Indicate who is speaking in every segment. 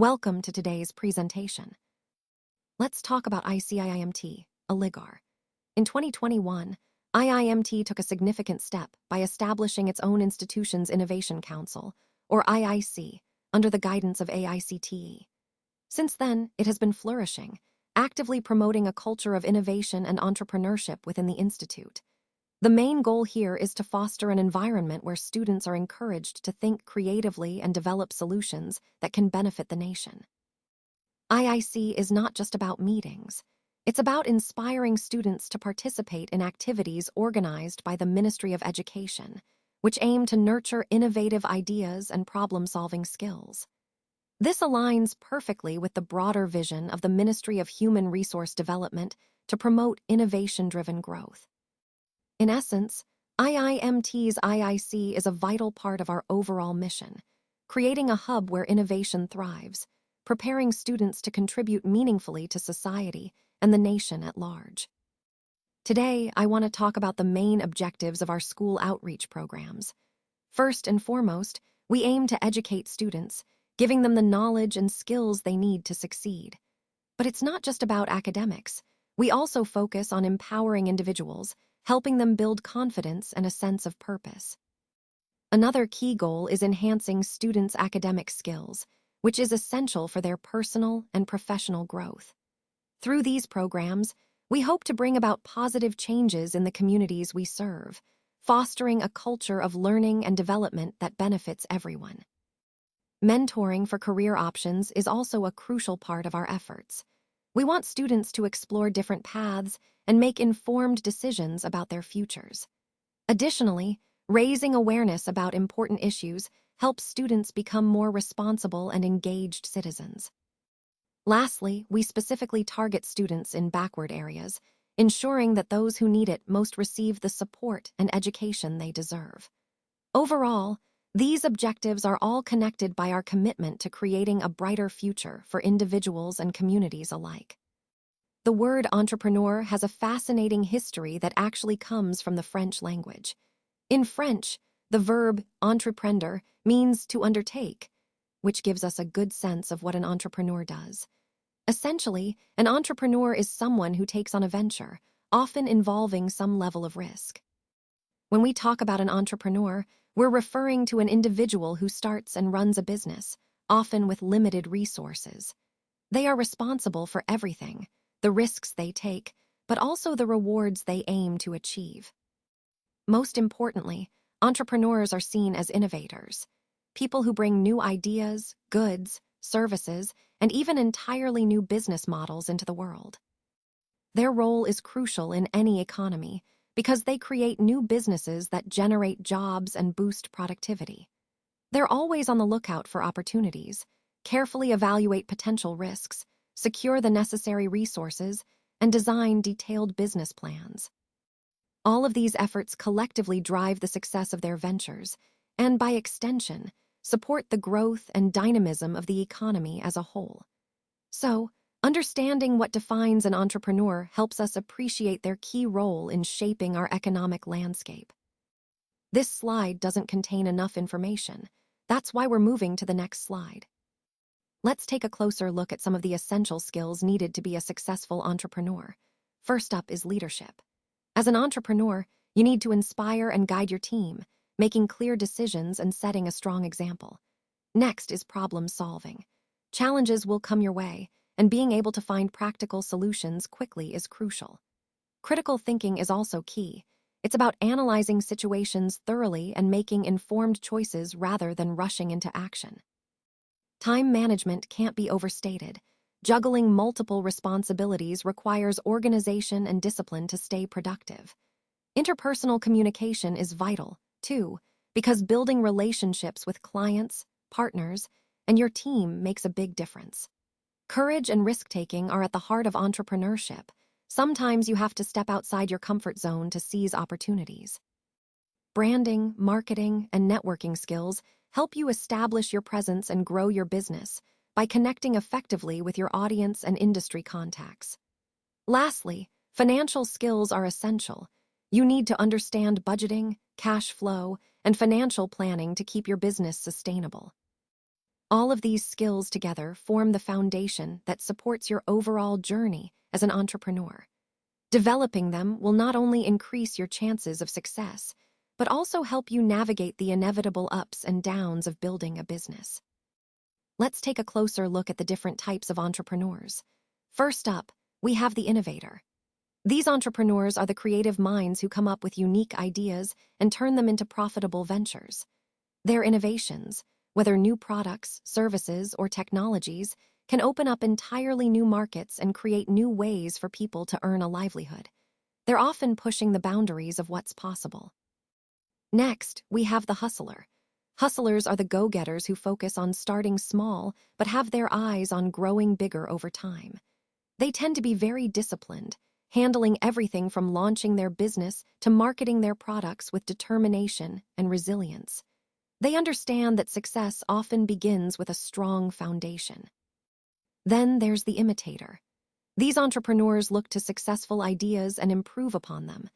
Speaker 1: Welcome to today's presentation. Let's talk about ICIIMT, a LIGAR. In 2021, IIMT took a significant step by establishing its own institution's Innovation Council, or IIC, under the guidance of AICTE. Since then, it has been flourishing, actively promoting a culture of innovation and entrepreneurship within the institute. The main goal here is to foster an environment where students are encouraged to think creatively and develop solutions that can benefit the nation. IIC is not just about meetings. It's about inspiring students to participate in activities organized by the Ministry of Education, which aim to nurture innovative ideas and problem-solving skills. This aligns perfectly with the broader vision of the Ministry of Human Resource Development to promote innovation-driven growth. In essence, IIMT's IIC is a vital part of our overall mission, creating a hub where innovation thrives, preparing students to contribute meaningfully to society and the nation at large. Today, I want to talk about the main objectives of our school outreach programs. First and foremost, we aim to educate students, giving them the knowledge and skills they need to succeed. But it's not just about academics. We also focus on empowering individuals, helping them build confidence and a sense of purpose. Another key goal is enhancing students' academic skills, which is essential for their personal and professional growth. Through these programs, we hope to bring about positive changes in the communities we serve, fostering a culture of learning and development that benefits everyone. Mentoring for career options is also a crucial part of our efforts. We want students to explore different paths and make informed decisions about their futures. Additionally, raising awareness about important issues helps students become more responsible and engaged citizens. Lastly, we specifically target students in backward areas, ensuring that those who need it most receive the support and education they deserve. Overall, these objectives are all connected by our commitment to creating a brighter future for individuals and communities alike. The word entrepreneur has a fascinating history that actually comes from the French language. In French, the verb entreprendre means to undertake, which gives us a good sense of what an entrepreneur does. Essentially, an entrepreneur is someone who takes on a venture, often involving some level of risk. When we talk about an entrepreneur, we're referring to an individual who starts and runs a business, often with limited resources. They are responsible for everything, the risks they take, but also the rewards they aim to achieve. Most importantly, entrepreneurs are seen as innovators, people who bring new ideas, goods, services, and even entirely new business models into the world. Their role is crucial in any economy because they create new businesses that generate jobs and boost productivity. They're always on the lookout for opportunities, carefully evaluate potential risks, secure the necessary resources, and design detailed business plans. All of these efforts collectively drive the success of their ventures, and by extension, support the growth and dynamism of the economy as a whole. So, understanding what defines an entrepreneur helps us appreciate their key role in shaping our economic landscape. This slide doesn't contain enough information. That's why we're moving to the next slide. Let's take a closer look at some of the essential skills needed to be a successful entrepreneur. First up is leadership. As an entrepreneur, you need to inspire and guide your team, making clear decisions and setting a strong example. Next is problem solving. Challenges will come your way, and being able to find practical solutions quickly is crucial. Critical thinking is also key. It's about analyzing situations thoroughly and making informed choices rather than rushing into action. Time management can't be overstated. Juggling multiple responsibilities requires organization and discipline to stay productive. Interpersonal communication is vital, too, because building relationships with clients, partners, and your team makes a big difference. Courage and risk-taking are at the heart of entrepreneurship. Sometimes you have to step outside your comfort zone to seize opportunities. Branding, marketing, and networking skills help you establish your presence and grow your business by connecting effectively with your audience and industry contacts. Lastly, financial skills are essential. You need to understand budgeting, cash flow, and financial planning to keep your business sustainable. All of these skills together form the foundation that supports your overall journey as an entrepreneur. Developing them will not only increase your chances of success, but also help you navigate the inevitable ups and downs of building a business. Let's take a closer look at the different types of entrepreneurs. First up, we have the innovator. These entrepreneurs are the creative minds who come up with unique ideas and turn them into profitable ventures. Their innovations, whether new products, services, or technologies, can open up entirely new markets and create new ways for people to earn a livelihood. They're often pushing the boundaries of what's possible. Next, we have the hustler. Hustlers are the go-getters who focus on starting small but have their eyes on growing bigger over time. They tend to be very disciplined, handling everything from launching their business to marketing their products with determination and resilience. They understand that success often begins with a strong foundation. Then there's the imitator. These entrepreneurs look to successful ideas and improve upon them.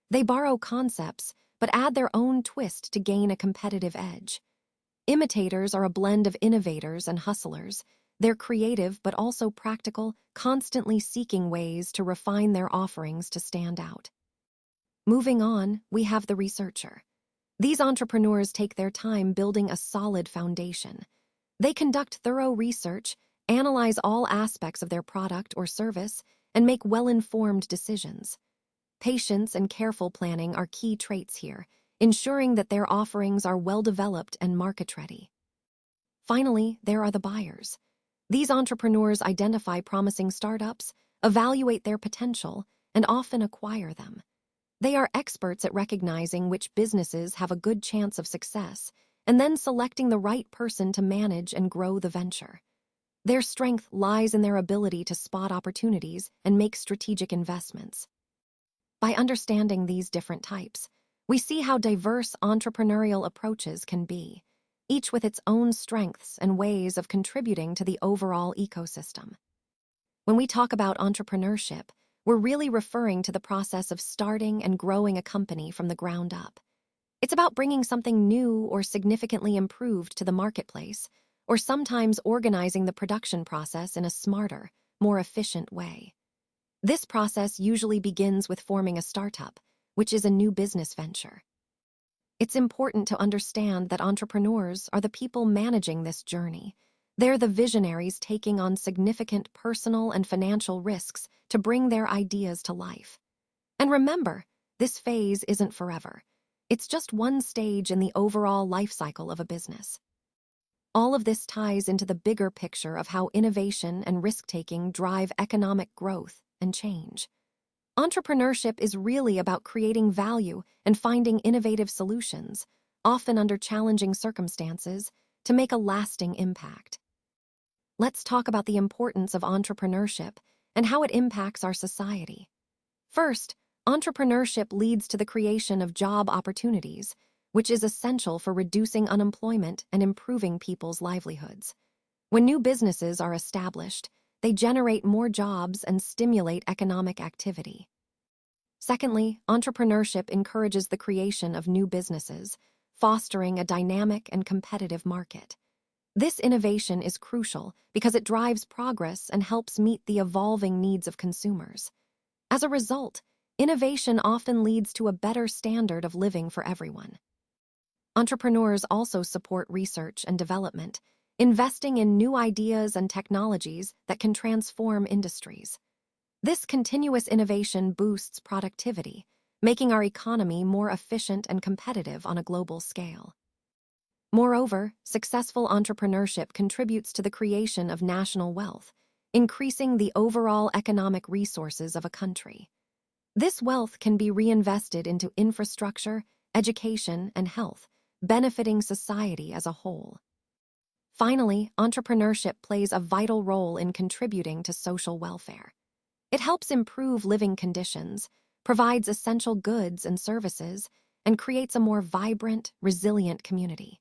Speaker 1: They borrow concepts, but add their own twist to gain a competitive edge. Imitators are a blend of innovators and hustlers. They're creative but also practical, constantly seeking ways to refine their offerings to stand out. Moving on, we have the researcher. These entrepreneurs take their time building a solid foundation. They conduct thorough research, analyze all aspects of their product or service, and make well-informed decisions. Patience and careful planning are key traits here, ensuring that their offerings are well-developed and market-ready. Finally, there are the buyers. These entrepreneurs identify promising startups, evaluate their potential, and often acquire them. They are experts at recognizing which businesses have a good chance of success, and then selecting the right person to manage and grow the venture. Their strength lies in their ability to spot opportunities and make strategic investments. By understanding these different types, we see how diverse entrepreneurial approaches can be, each with its own strengths and ways of contributing to the overall ecosystem. When we talk about entrepreneurship, we're really referring to the process of starting and growing a company from the ground up. It's about bringing something new or significantly improved to the marketplace, or sometimes organizing the production process in a smarter, more efficient way. This process usually begins with forming a startup, which is a new business venture. It's important to understand that entrepreneurs are the people managing this journey. They're the visionaries taking on significant personal and financial risks to bring their ideas to life. And remember, this phase isn't forever. It's just one stage in the overall life cycle of a business. All of this ties into the bigger picture of how innovation and risk-taking drive economic growth and change. Entrepreneurship is really about creating value and finding innovative solutions, often under challenging circumstances, to make a lasting impact. Let's talk about the importance of entrepreneurship and how it impacts our society. First, entrepreneurship leads to the creation of job opportunities, which is essential for reducing unemployment and improving people's livelihoods. When new businesses are established, they generate more jobs and stimulate economic activity. Secondly, entrepreneurship encourages the creation of new businesses, fostering a dynamic and competitive market. This innovation is crucial because it drives progress and helps meet the evolving needs of consumers. As a result, innovation often leads to a better standard of living for everyone. Entrepreneurs also support research and development, investing in new ideas and technologies that can transform industries. This continuous innovation boosts productivity, making our economy more efficient and competitive on a global scale. Moreover, successful entrepreneurship contributes to the creation of national wealth, increasing the overall economic resources of a country. This wealth can be reinvested into infrastructure, education, and health, benefiting society as a whole. Finally, entrepreneurship plays a vital role in contributing to social welfare. It helps improve living conditions, provides essential goods and services, and creates a more vibrant, resilient community.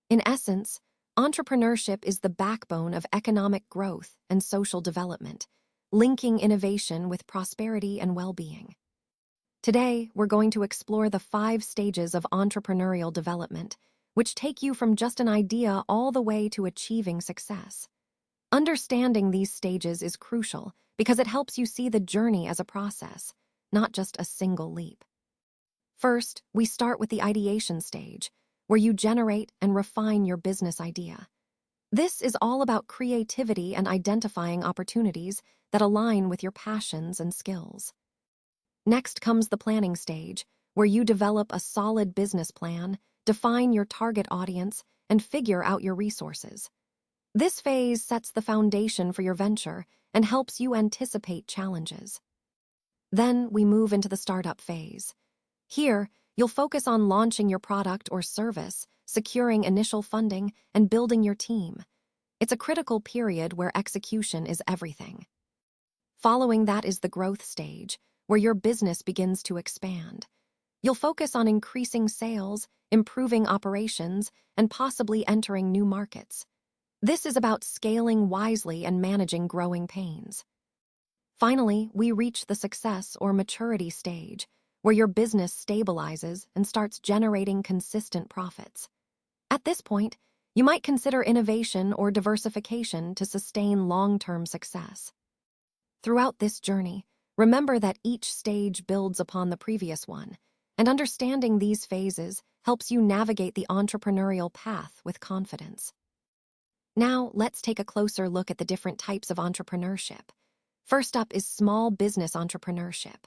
Speaker 1: In essence, entrepreneurship is the backbone of economic growth and social development, linking innovation with prosperity and well-being. Today, we're going to explore the 5 stages of entrepreneurial development, which take you from just an idea all the way to achieving success. Understanding these stages is crucial because it helps you see the journey as a process, not just a single leap. First, we start with the ideation stage, where you generate and refine your business idea. This is all about creativity and identifying opportunities that align with your passions and skills. Next comes the planning stage, where you develop a solid business plan, define your target audience, and figure out your resources. This phase sets the foundation for your venture and helps you anticipate challenges. Then we move into the startup phase. Here, you'll focus on launching your product or service, securing initial funding, and building your team. It's a critical period where execution is everything. Following that is the growth stage, where your business begins to expand. You'll focus on increasing sales, improving operations, and possibly entering new markets. This is about scaling wisely and managing growing pains. Finally, we reach the success or maturity stage, where your business stabilizes and starts generating consistent profits. At this point, you might consider innovation or diversification to sustain long-term success. Throughout this journey, remember that each stage builds upon the previous one, and understanding these phases helps you navigate the entrepreneurial path with confidence. Now, let's take a closer look at the different types of entrepreneurship. First up is small business entrepreneurship.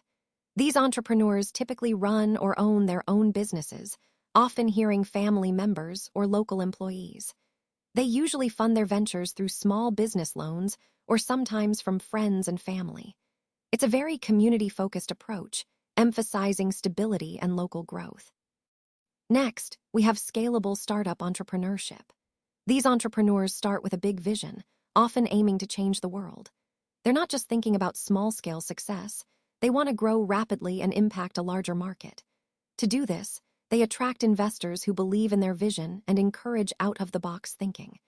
Speaker 1: These entrepreneurs typically run or own their own businesses, often hiring family members or local employees. They usually fund their ventures through small business loans or sometimes from friends and family. It's a very community-focused approach, emphasizing stability and local growth. Next, we have scalable startup entrepreneurship. These entrepreneurs start with a big vision, often aiming to change the world. They're not just thinking about small-scale success, they want to grow rapidly and impact a larger market. To do this, they attract investors who believe in their vision and encourage out-of-the-box thinking.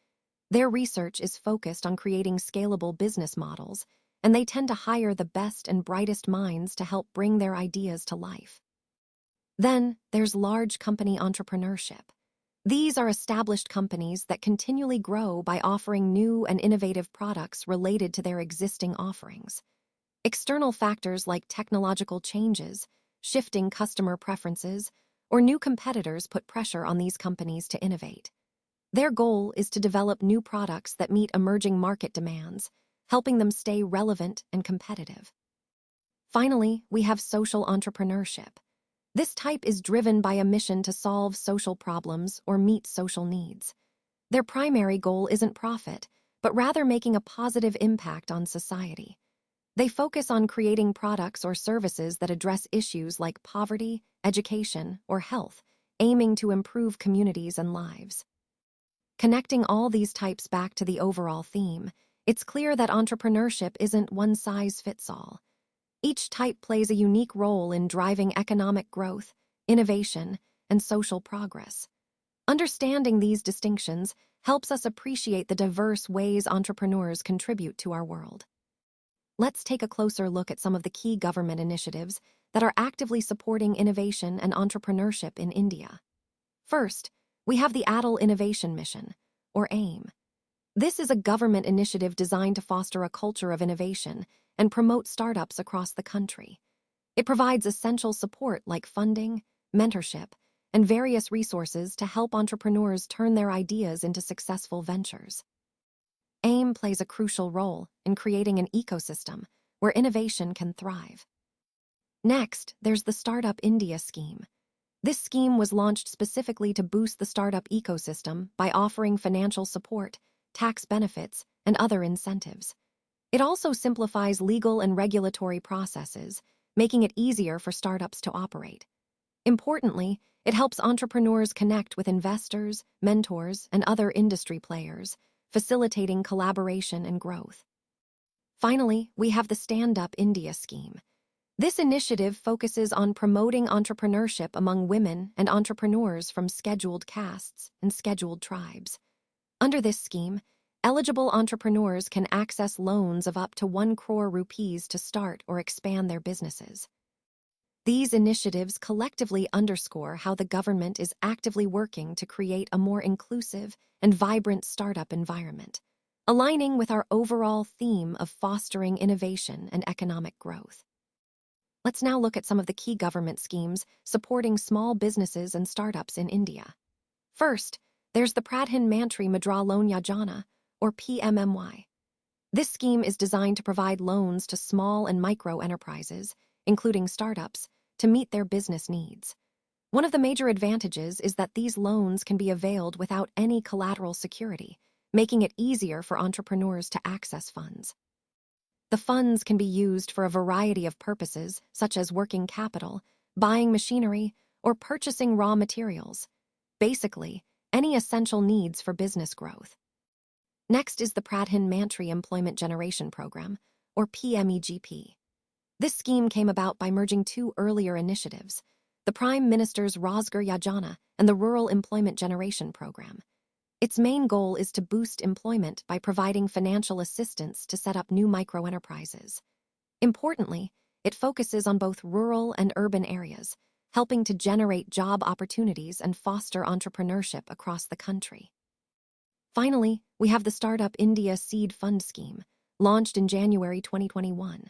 Speaker 1: Their research is focused on creating scalable business models, and they tend to hire the best and brightest minds to help bring their ideas to life. Then, there's large company entrepreneurship. These are established companies that continually grow by offering new and innovative products related to their existing offerings. External factors like technological changes, shifting customer preferences, or new competitors put pressure on these companies to innovate. Their goal is to develop new products that meet emerging market demands, helping them stay relevant and competitive. Finally, we have social entrepreneurship. This type is driven by a mission to solve social problems or meet social needs. Their primary goal isn't profit, but rather making a positive impact on society. They focus on creating products or services that address issues like poverty, education, or health, aiming to improve communities and lives. Connecting all these types back to the overall theme, it's clear that entrepreneurship isn't one-size-fits-all. Each type plays a unique role in driving economic growth, innovation, and social progress. Understanding these distinctions helps us appreciate the diverse ways entrepreneurs contribute to our world. Let's take a closer look at some of the key government initiatives that are actively supporting innovation and entrepreneurship in India. First, we have the Atal Innovation Mission, or AIM. This is a government initiative designed to foster a culture of innovation and promote startups across the country. It provides essential support like funding, mentorship, and various resources to help entrepreneurs turn their ideas into successful ventures. AIM plays a crucial role in creating an ecosystem where innovation can thrive. Next, there's the Startup India scheme. This scheme was launched specifically to boost the startup ecosystem by offering financial support, tax benefits, and other incentives. It also simplifies legal and regulatory processes, making it easier for startups to operate. Importantly, it helps entrepreneurs connect with investors, mentors, and other industry players, facilitating collaboration and growth. Finally, we have the Stand Up India scheme. This initiative focuses on promoting entrepreneurship among women and entrepreneurs from scheduled castes and scheduled tribes. Under this scheme, eligible entrepreneurs can access loans of up to 1 crore rupees to start or expand their businesses. These initiatives collectively underscore how the government is actively working to create a more inclusive and vibrant startup environment, aligning with our overall theme of fostering innovation and economic growth. Let's now look at some of the key government schemes supporting small businesses and startups in India. First, there's the Pradhan Mantri Mudra Loan Yojana, or PMMY. This scheme is designed to provide loans to small and micro enterprises, including startups, to meet their business needs. One of the major advantages is that these loans can be availed without any collateral security, making it easier for entrepreneurs to access funds. The funds can be used for a variety of purposes, such as working capital, buying machinery, or purchasing raw materials. Basically, any essential needs for business growth. Next is the Pradhan Mantri Employment Generation Program, or PMEGP. This scheme came about by merging two earlier initiatives, the Prime Minister's Rozgar Yojana and the Rural Employment Generation Program. Its main goal is to boost employment by providing financial assistance to set up new microenterprises. Importantly, it focuses on both rural and urban areas, helping to generate job opportunities and foster entrepreneurship across the country. Finally, we have the Startup India Seed Fund Scheme, launched in January 2021.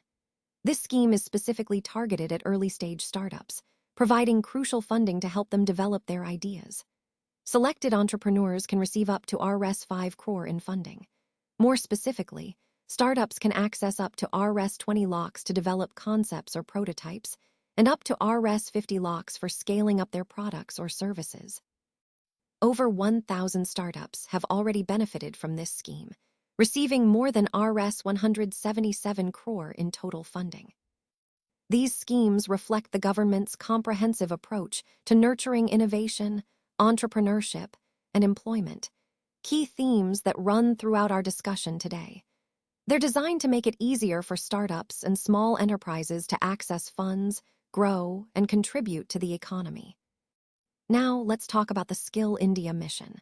Speaker 1: This scheme is specifically targeted at early-stage startups, providing crucial funding to help them develop their ideas. Selected entrepreneurs can receive up to Rs 5 crore in funding. More specifically, startups can access up to Rs 20 lakhs to develop concepts or prototypes, and up to Rs 50 lakhs for scaling up their products or services. Over 1,000 startups have already benefited from this scheme, receiving more than Rs 177 crore in total funding. These schemes reflect the government's comprehensive approach to nurturing innovation, entrepreneurship, and employment, key themes that run throughout our discussion today. They're designed to make it easier for startups and small enterprises to access funds, grow, and contribute to the economy. Now, let's talk about the Skill India mission.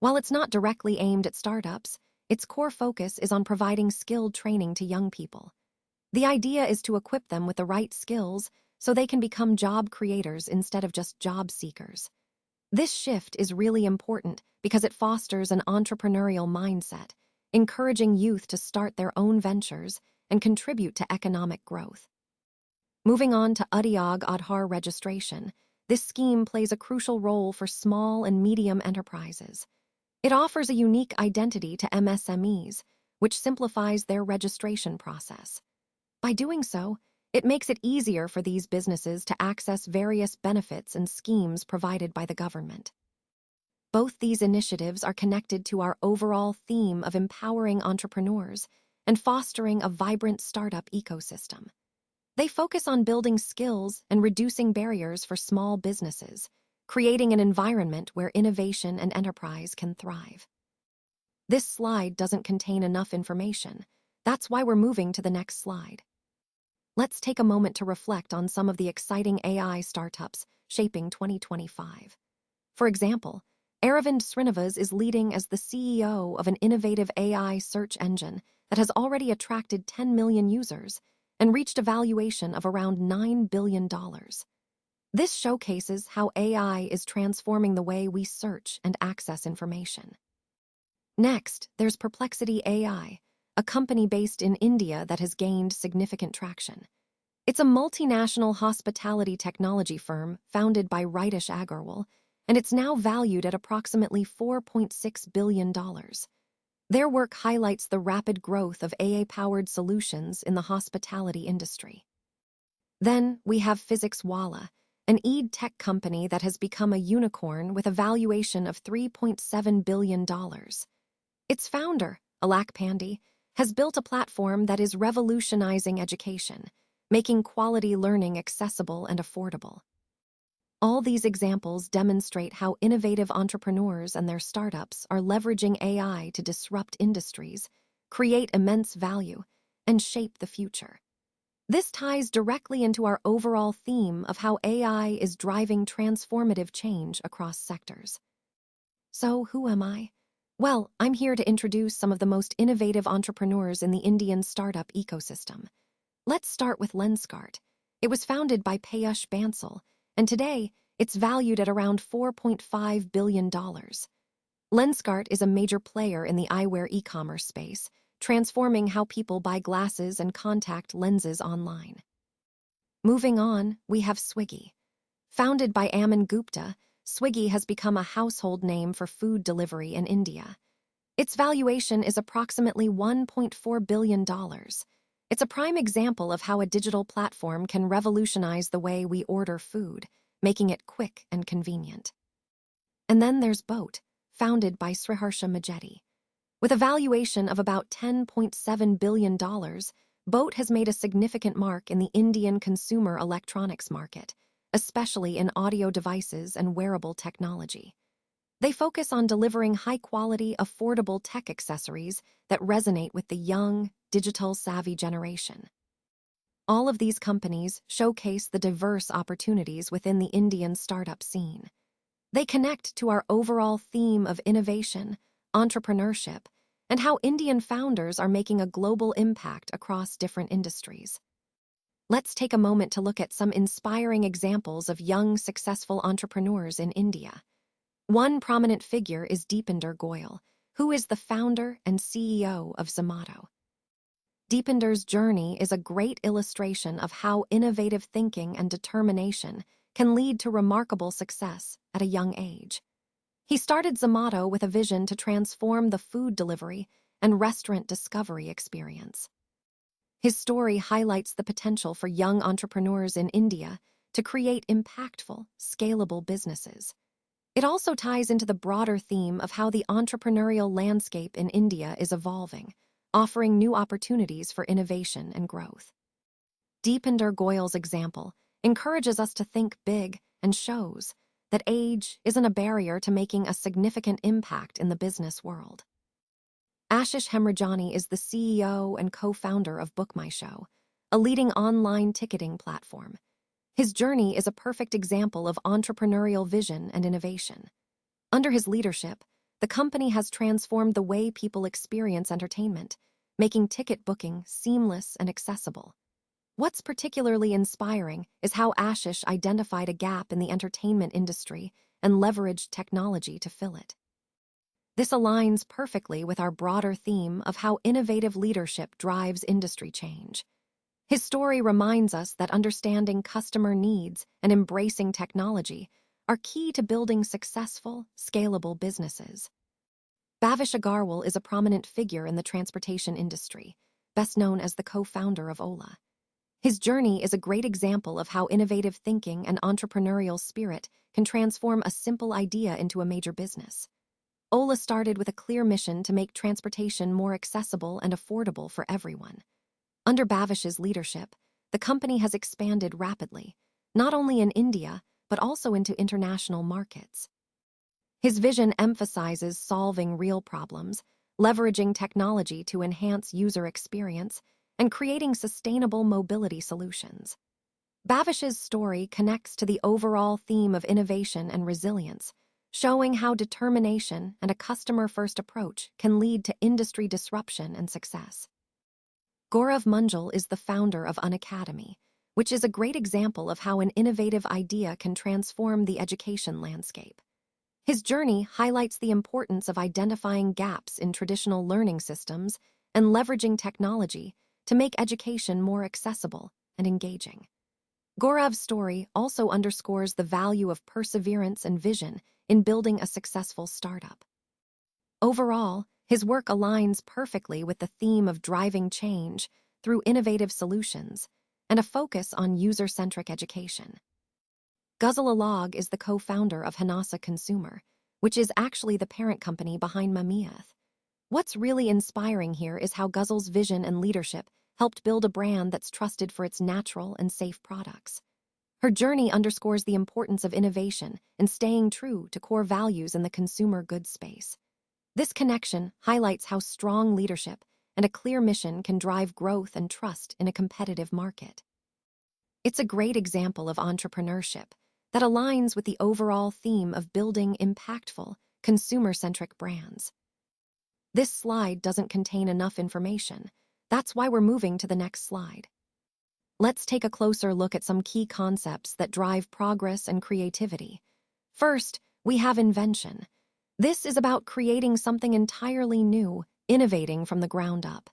Speaker 1: While it's not directly aimed at startups, its core focus is on providing skilled training to young people. The idea is to equip them with the right skills so they can become job creators instead of just job seekers. This shift is really important because it fosters an entrepreneurial mindset, encouraging youth to start their own ventures and contribute to economic growth. Moving on to Udyog Aadhar registration, this scheme plays a crucial role for small and medium enterprises. It offers a unique identity to MSMEs, which simplifies their registration process. By doing so, it makes it easier for these businesses to access various benefits and schemes provided by the government. Both these initiatives are connected to our overall theme of empowering entrepreneurs and fostering a vibrant startup ecosystem. They focus on building skills and reducing barriers for small businesses, creating an environment where innovation and enterprise can thrive. This slide doesn't contain enough information. That's why we're moving to the next slide. Let's take a moment to reflect on some of the exciting AI startups shaping 2025. For example, Aravind Srinivas is leading as the CEO of an innovative AI search engine that has already attracted 10 million users and reached a valuation of around $9 billion. This showcases how AI is transforming the way we search and access information. Next, there's Perplexity AI, a company based in India that has gained significant traction. It's a multinational hospitality technology firm founded by Ritesh Agarwal, and it's now valued at approximately $4.6 billion. Their work highlights the rapid growth of AI-powered solutions in the hospitality industry. Then we have Physics Wala, an ed-tech company that has become a unicorn with a valuation of $3.7 billion. Its founder, Alak Pandey, has built a platform that is revolutionizing education, making quality learning accessible and affordable. All these examples demonstrate how innovative entrepreneurs and their startups are leveraging AI to disrupt industries, create immense value, and shape the future. This ties directly into our overall theme of how AI is driving transformative change across sectors. So, who am I? Well, I'm here to introduce some of the most innovative entrepreneurs in the Indian startup ecosystem. Let's start with Lenskart. It was founded by Peyush Bansal, and today it's valued at around $4.5 billion. Lenskart is a major player in the eyewear e-commerce space, transforming how people buy glasses and contact lenses online. Moving on, we have Swiggy. Founded by Aman Gupta, Swiggy has become a household name for food delivery in India. Its valuation is approximately $1.4 billion. It's a prime example of how a digital platform can revolutionize the way we order food, making it quick and convenient. And then there's Boat, founded by Sriharsha Majety. With a valuation of about $10.7 billion, Boat has made a significant mark in the Indian consumer electronics market, especially in audio devices and wearable technology. They focus on delivering high-quality, affordable tech accessories that resonate with the young, digital-savvy generation. All of these companies showcase the diverse opportunities within the Indian startup scene. They connect to our overall theme of innovation, entrepreneurship, and how Indian founders are making a global impact across different industries. Let's take a moment to look at some inspiring examples of young, successful entrepreneurs in India. One prominent figure is Deepinder Goyal, who is the founder and CEO of Zomato. Deepinder's journey is a great illustration of how innovative thinking and determination can lead to remarkable success at a young age. He started Zomato with a vision to transform the food delivery and restaurant discovery experience. His story highlights the potential for young entrepreneurs in India to create impactful, scalable businesses. It also ties into the broader theme of how the entrepreneurial landscape in India is evolving, offering new opportunities for innovation and growth. Deepinder Goyal's example encourages us to think big and shows that age isn't a barrier to making a significant impact in the business world. Ashish Hemrajani is the CEO and co-founder of BookMyShow, a leading online ticketing platform. His journey is a perfect example of entrepreneurial vision and innovation. Under his leadership, the company has transformed the way people experience entertainment, making ticket booking seamless and accessible. What's particularly inspiring is how Ashish identified a gap in the entertainment industry and leveraged technology to fill it. This aligns perfectly with our broader theme of how innovative leadership drives industry change. His story reminds us that understanding customer needs and embracing technology are key to building successful, scalable businesses. Bhavish Agarwal is a prominent figure in the transportation industry, best known as the co-founder of Ola. His journey is a great example of how innovative thinking and entrepreneurial spirit can transform a simple idea into a major business. Ola started with a clear mission to make transportation more accessible and affordable for everyone. Under Bhavish's leadership, the company has expanded rapidly, not only in India, but also into international markets. His vision emphasizes solving real problems, leveraging technology to enhance user experience, and creating sustainable mobility solutions. Bhavish's story connects to the overall theme of innovation and resilience, showing how determination and a customer-first approach can lead to industry disruption and success. Gaurav Munjal is the founder of Unacademy, which is a great example of how an innovative idea can transform the education landscape. His journey highlights the importance of identifying gaps in traditional learning systems and leveraging technology to make education more accessible and engaging. Gaurav's story also underscores the value of perseverance and vision in building a successful startup. Overall, his work aligns perfectly with the theme of driving change through innovative solutions and a focus on user-centric education. Ghazal Alagh is the co-founder of Hanasa Consumer, which is actually the parent company behind Mamiath. What's really inspiring here is how Ghazal's vision and leadership helped build a brand that's trusted for its natural and safe products. Her journey underscores the importance of innovation and staying true to core values in the consumer goods space. This connection highlights how strong leadership and a clear mission can drive growth and trust in a competitive market. It's a great example of entrepreneurship that aligns with the overall theme of building impactful, consumer-centric brands. This slide doesn't contain enough information. That's why we're moving to the next slide. Let's take a closer look at some key concepts that drive progress and creativity. First, we have invention. This is about creating something entirely new, innovating from the ground up.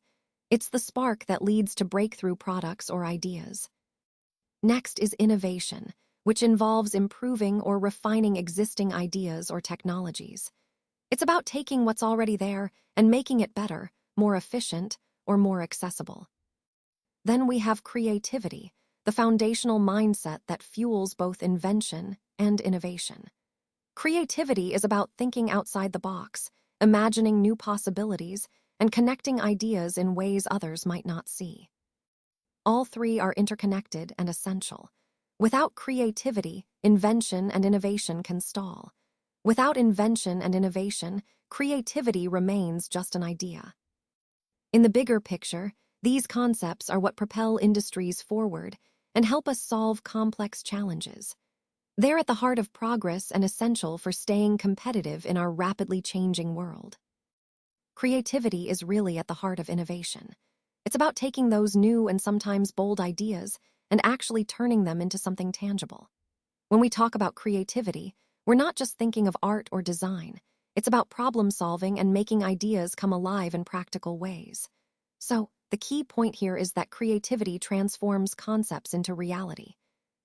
Speaker 1: It's the spark that leads to breakthrough products or ideas. Next is innovation, which involves improving or refining existing ideas or technologies. It's about taking what's already there and making it better, more efficient, or more accessible. Then we have creativity, the foundational mindset that fuels both invention and innovation. Creativity is about thinking outside the box, imagining new possibilities, and connecting ideas in ways others might not see. All three are interconnected and essential. Without creativity, invention and innovation can stall. Without invention and innovation, creativity remains just an idea. In the bigger picture, these concepts are what propel industries forward and help us solve complex challenges. They're at the heart of progress and essential for staying competitive in our rapidly changing world. Creativity is really at the heart of innovation. It's about taking those new and sometimes bold ideas and actually turning them into something tangible. When we talk about creativity, we're not just thinking of art or design. It's about problem solving and making ideas come alive in practical ways. So, the key point here is that creativity transforms concepts into reality.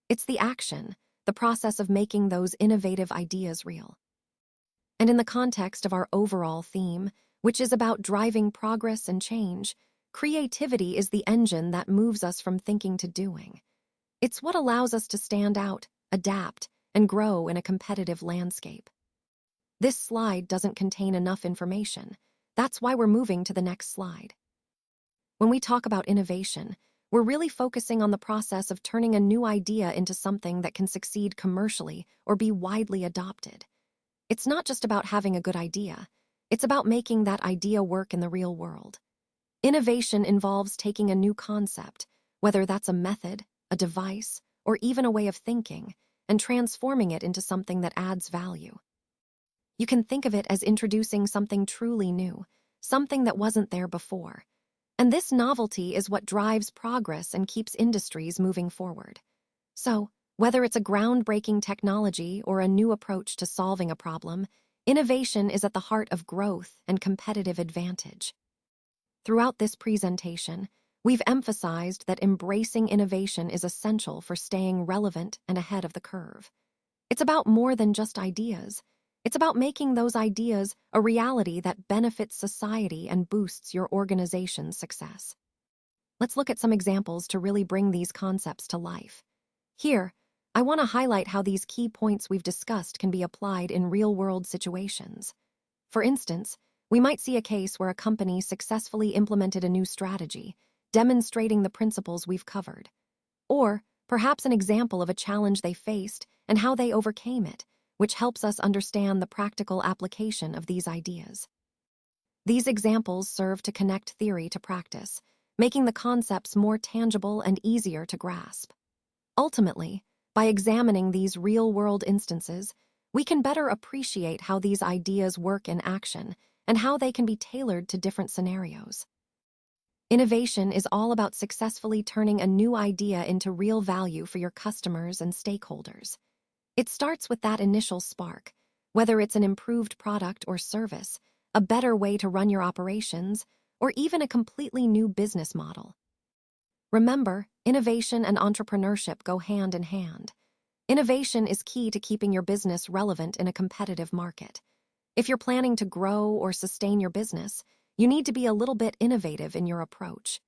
Speaker 1: It's the action, the process of making those innovative ideas real. And in the context of our overall theme, which is about driving progress and change, creativity is the engine that moves us from thinking to doing. It's what allows us to stand out, adapt, and grow in a competitive landscape. This slide doesn't contain enough information. That's why we're moving to the next slide. When we talk about innovation, we're really focusing on the process of turning a new idea into something that can succeed commercially or be widely adopted. It's not just about having a good idea. It's about making that idea work in the real world. Innovation involves taking a new concept, whether that's a method, a device, or even a way of thinking, and transforming it into something that adds value. You can think of it as introducing something truly new, something that wasn't there before. And this novelty is what drives progress and keeps industries moving forward. So, whether it's a groundbreaking technology or a new approach to solving a problem, innovation is at the heart of growth and competitive advantage. Throughout this presentation, we've emphasized that embracing innovation is essential for staying relevant and ahead of the curve. It's about more than just ideas. It's about making those ideas a reality that benefits society and boosts your organization's success. Let's look at some examples to really bring these concepts to life. Here, I want to highlight how these key points we've discussed can be applied in real-world situations. For instance, we might see a case where a company successfully implemented a new strategy, demonstrating the principles we've covered. Or, perhaps an example of a challenge they faced and how they overcame it, which helps us understand the practical application of these ideas. These examples serve to connect theory to practice, making the concepts more tangible and easier to grasp. Ultimately, by examining these real-world instances, we can better appreciate how these ideas work in action and how they can be tailored to different scenarios. Innovation is all about successfully turning a new idea into real value for your customers and stakeholders. It starts with that initial spark, whether it's an improved product or service, a better way to run your operations, or even a completely new business model. Remember, innovation and entrepreneurship go hand in hand. Innovation is key to keeping your business relevant in a competitive market. If you're planning to grow or sustain your business, you need to be a little bit innovative in your approach.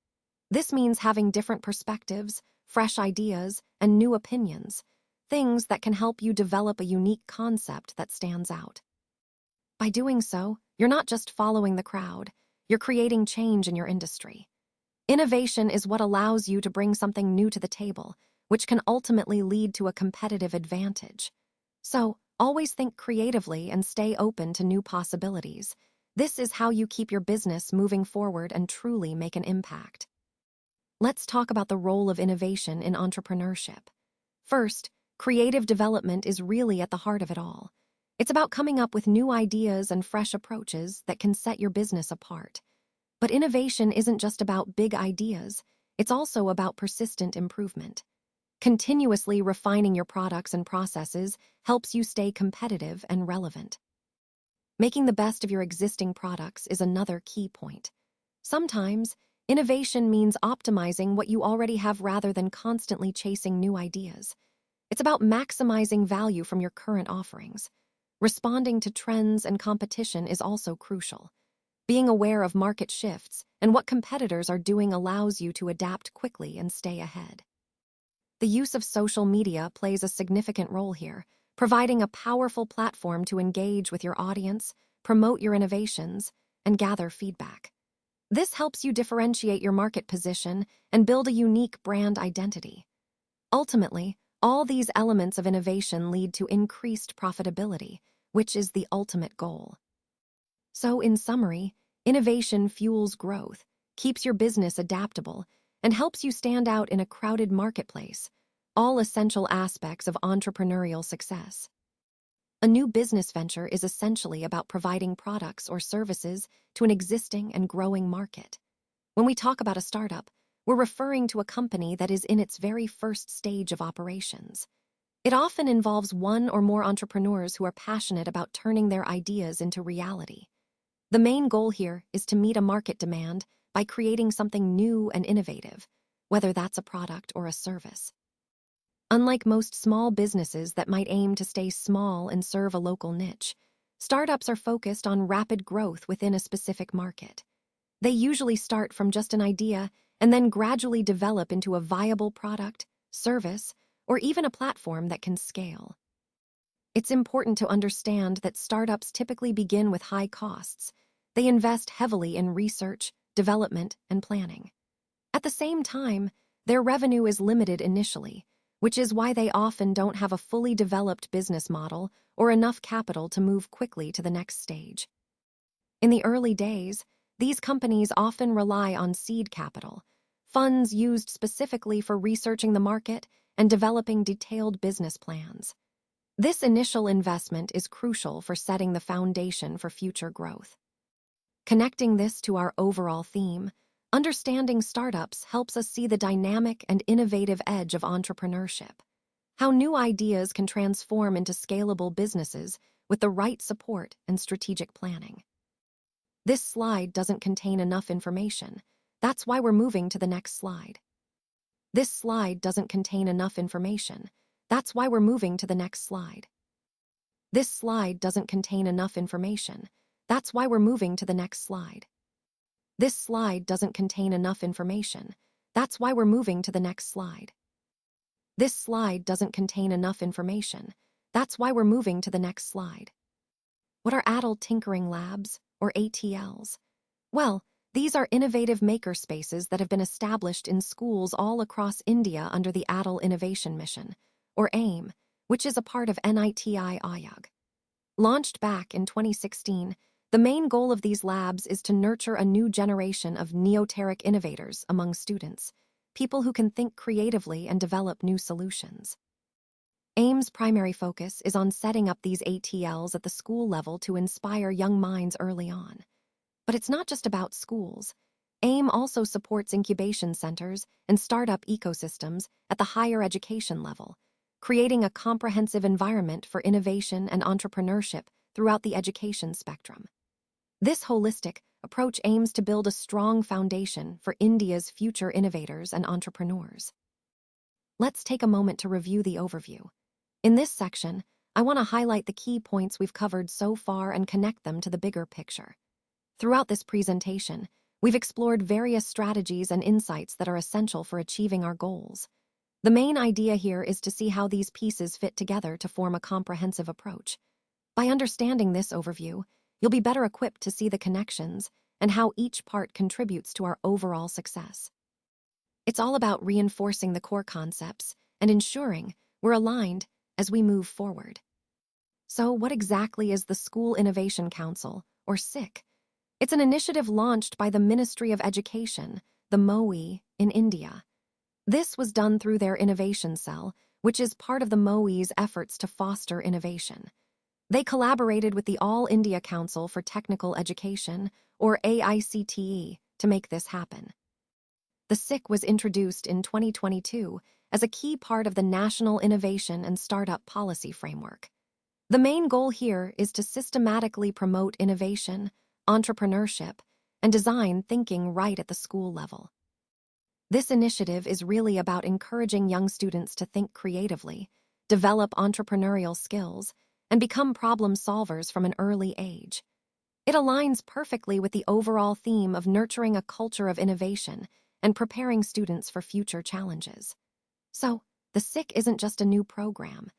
Speaker 1: This means having different perspectives, fresh ideas, and new opinions, things that can help you develop a unique concept that stands out. By doing so, you're not just following the crowd, you're creating change in your industry. Innovation is what allows you to bring something new to the table, which can ultimately lead to a competitive advantage. So, always think creatively and stay open to new possibilities. This is how you keep your business moving forward and truly make an impact. Let's talk about the role of innovation in entrepreneurship. First, creative development is really at the heart of it all. It's about coming up with new ideas and fresh approaches that can set your business apart. But innovation isn't just about big ideas. it's also about persistent improvement. Continuously refining your products and processes helps you stay competitive and relevant. Making the best of your existing products is another key point. Sometimes, innovation means optimizing what you already have rather than constantly chasing new ideas. It's about maximizing value from your current offerings. Responding to trends and competition is also crucial. Being aware of market shifts and what competitors are doing allows you to adapt quickly and stay ahead. The use of social media plays a significant role here, providing a powerful platform to engage with your audience, promote your innovations, and gather feedback. This helps you differentiate your market position and build a unique brand identity. Ultimately, all these elements of innovation lead to increased profitability, which is the ultimate goal. So, in summary, innovation fuels growth, keeps your business adaptable, and helps you stand out in a crowded marketplace, all essential aspects of entrepreneurial success. A new business venture is essentially about providing products or services to an existing and growing market. When we talk about a startup, we're referring to a company that is in its very first stage of operations. It often involves one or more entrepreneurs who are passionate about turning their ideas into reality. The main goal here is to meet a market demand by creating something new and innovative, whether that's a product or a service. Unlike most small businesses that might aim to stay small and serve a local niche, startups are focused on rapid growth within a specific market. They usually start from just an idea and then gradually develop into a viable product, service, or even a platform that can scale. It's important to understand that startups typically begin with high costs. They invest heavily in research, development, and planning. At the same time, their revenue is limited initially, which is why they often don't have a fully developed business model or enough capital to move quickly to the next stage. In the early days, these companies often rely on seed capital, funds used specifically for researching the market and developing detailed business plans. This initial investment is crucial for setting the foundation for future growth. Connecting this to our overall theme, understanding startups helps us see the dynamic and innovative edge of entrepreneurship, how new ideas can transform into scalable businesses with the right support and strategic planning. This slide doesn't contain enough information. That's why we're moving to the next slide. This slide doesn't contain enough information. That's why we're moving to the next slide. This slide doesn't contain enough information. That's why we're moving to the next slide. This slide doesn't contain enough information. That's why we're moving to the next slide. This slide doesn't contain enough information. That's why we're moving to the next slide. What are adult tinkering labs, or ATLs? Well, these are innovative makerspaces that have been established in schools all across India under the Adult Innovation Mission, or AIM, which is a part of NITI Aayog. Launched back in 2016, the main goal of these labs is to nurture a new generation of neoteric innovators among students, people who can think creatively and develop new solutions. AIM's primary focus is on setting up these ATLs at the school level to inspire young minds early on. But it's not just about schools. AIM also supports incubation centers and startup ecosystems at the higher education level, creating a comprehensive environment for innovation and entrepreneurship throughout the education spectrum. This holistic approach aims to build a strong foundation for India's future innovators and entrepreneurs. Let's take a moment to review the overview. In this section, I want to highlight the key points we've covered so far and connect them to the bigger picture. Throughout this presentation, we've explored various strategies and insights that are essential for achieving our goals. The main idea here is to see how these pieces fit together to form a comprehensive approach. By understanding this overview, you'll be better equipped to see the connections and how each part contributes to our overall success. It's all about reinforcing the core concepts and ensuring we're aligned as we move forward. So, what exactly is the School Innovation Council, or SIC? It's an initiative launched by the Ministry of Education, the MOE, in India. This was done through their innovation cell, which is part of the MOE's efforts to foster innovation. They collaborated with the All India Council for Technical Education, or AICTE, to make this happen. The SIC was introduced in 2022 as a key part of the National Innovation and Startup Policy Framework. The main goal here is to systematically promote innovation, entrepreneurship, and design thinking right at the school level. This initiative is really about encouraging young students to think creatively, develop entrepreneurial skills, and become problem solvers from an early age. It aligns perfectly with the overall theme of nurturing a culture of innovation and preparing students for future challenges. So, the SIC isn't just a new program.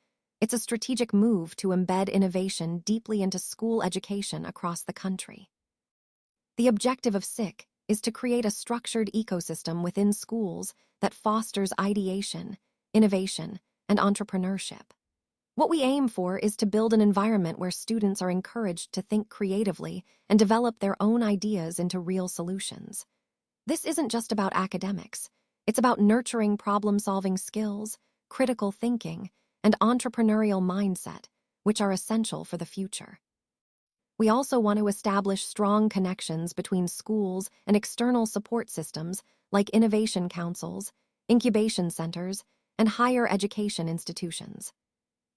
Speaker 1: It's a strategic move to embed innovation deeply into school education across the country. The objective of SIC is to create a structured ecosystem within schools that fosters ideation, innovation, and entrepreneurship. What we aim for is to build an environment where students are encouraged to think creatively and develop their own ideas into real solutions. This isn't just about academics. It's about nurturing problem-solving skills, critical thinking, and entrepreneurial mindset, which are essential for the future. We also want to establish strong connections between schools and external support systems like innovation councils, incubation centers, and higher education institutions.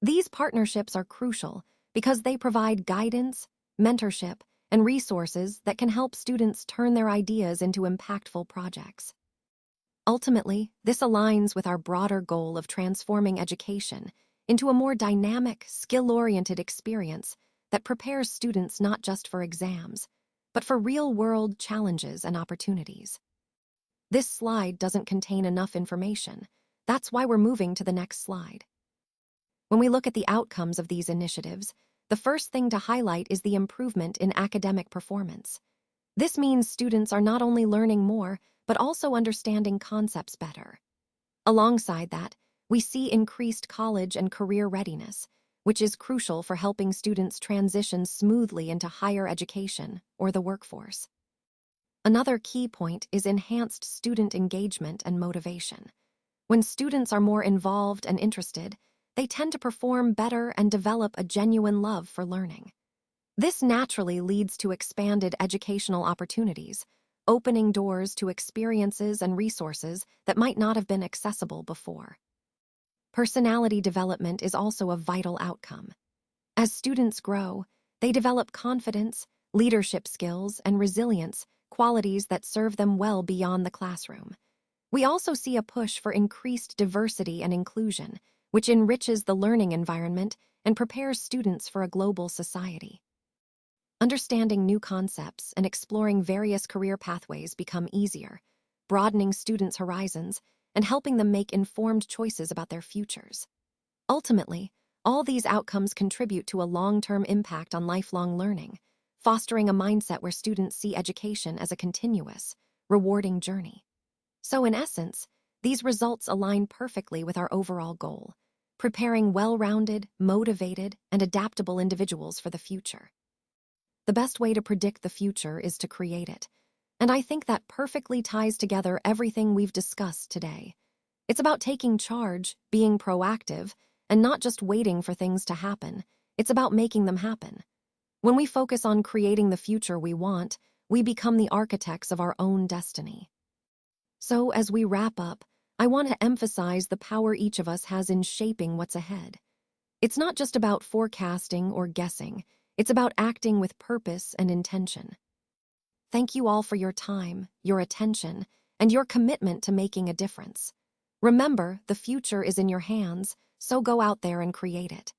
Speaker 1: These partnerships are crucial because they provide guidance, mentorship, and resources that can help students turn their ideas into impactful projects. Ultimately, this aligns with our broader goal of transforming education into a more dynamic, skill-oriented experience that prepares students not just for exams, but for real-world challenges and opportunities. This slide doesn't contain enough information. That's why we're moving to the next slide. When we look at the outcomes of these initiatives, the first thing to highlight is the improvement in academic performance. This means students are not only learning more, but also understanding concepts better. Alongside that, we see increased college and career readiness, which is crucial for helping students transition smoothly into higher education or the workforce. Another key point is enhanced student engagement and motivation. When students are more involved and interested, they tend to perform better and develop a genuine love for learning. This naturally leads to expanded educational opportunities, opening doors to experiences and resources that might not have been accessible before. Personality development is also a vital outcome. As students grow, they develop confidence, leadership skills, and resilience, qualities that serve them well beyond the classroom. We also see a push for increased diversity and inclusion, which enriches the learning environment and prepares students for a global society. Understanding new concepts and exploring various career pathways become easier, broadening students' horizons and helping them make informed choices about their futures. Ultimately, all these outcomes contribute to a long-term impact on lifelong learning, fostering a mindset where students see education as a continuous, rewarding journey. So in essence, these results align perfectly with our overall goal, preparing well-rounded, motivated, and adaptable individuals for the future. The best way to predict the future is to create it, and I think that perfectly ties together everything we've discussed today. It's about taking charge, being proactive, and not just waiting for things to happen. It's about making them happen. When we focus on creating the future we want, we become the architects of our own destiny. So, as we wrap up, I want to emphasize the power each of us has in shaping what's ahead. It's not just about forecasting or guessing. It's about acting with purpose and intention. Thank you all for your time, your attention, and your commitment to making a difference. Remember, the future is in your hands, so go out there and create it.